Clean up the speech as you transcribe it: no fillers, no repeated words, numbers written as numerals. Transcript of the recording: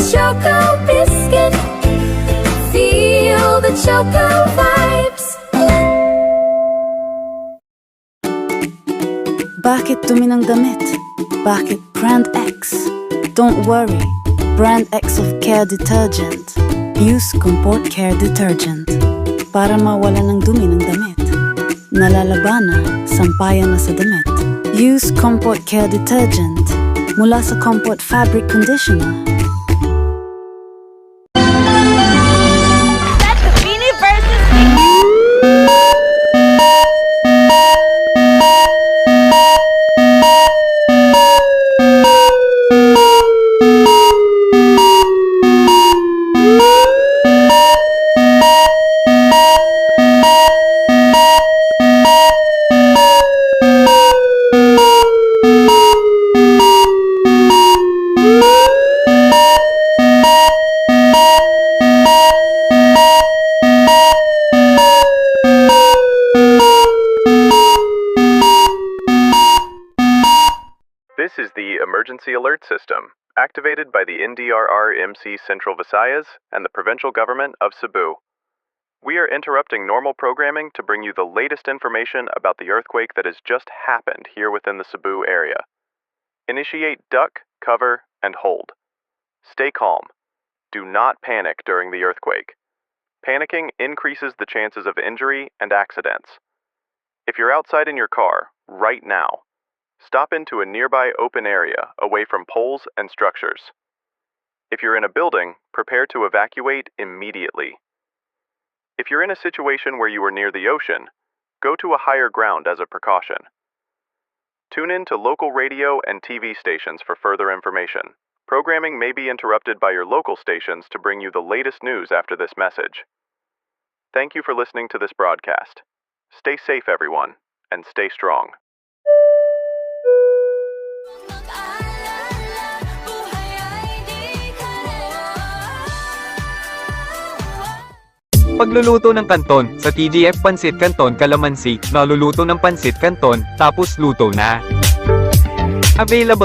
Choco Biscuit. Feel the Choco vibes. Bakit dumi ng damit? Bakit brand X? Don't worry, brand X of Care Detergent. Use Comport Care Detergent para mawala ng dumi ng damit. Nalalabana, sampayan na sa damit. Use Comport Care Detergent mula sa Comport Fabric Conditioner. That's the Bini versus Bini. This is the Emergency Alert System, activated by the NDRR-MC Central Visayas and the Provincial Government of Cebu. We are interrupting normal programming to bring you the latest information about the earthquake that has just happened here within the Cebu area. Initiate duck, cover, and hold. Stay calm. Do not panic during the earthquake. Panicking increases the chances of injury and accidents. If you're outside in your car, right now, stop into a nearby open area away from poles and structures. If you're in a building, prepare to evacuate immediately. If you're in a situation where you are near the ocean, go to a higher ground as a precaution. Tune in to local radio and TV stations for further information. Programming may be interrupted by your local stations to bring you the latest news after this message. Thank you for listening to this broadcast. Stay safe, everyone, and stay strong. Pagluluto ng kanton, sa TGF Pansit Canton Calamansi, naluluto ng pansit canton, tapos luto na. Available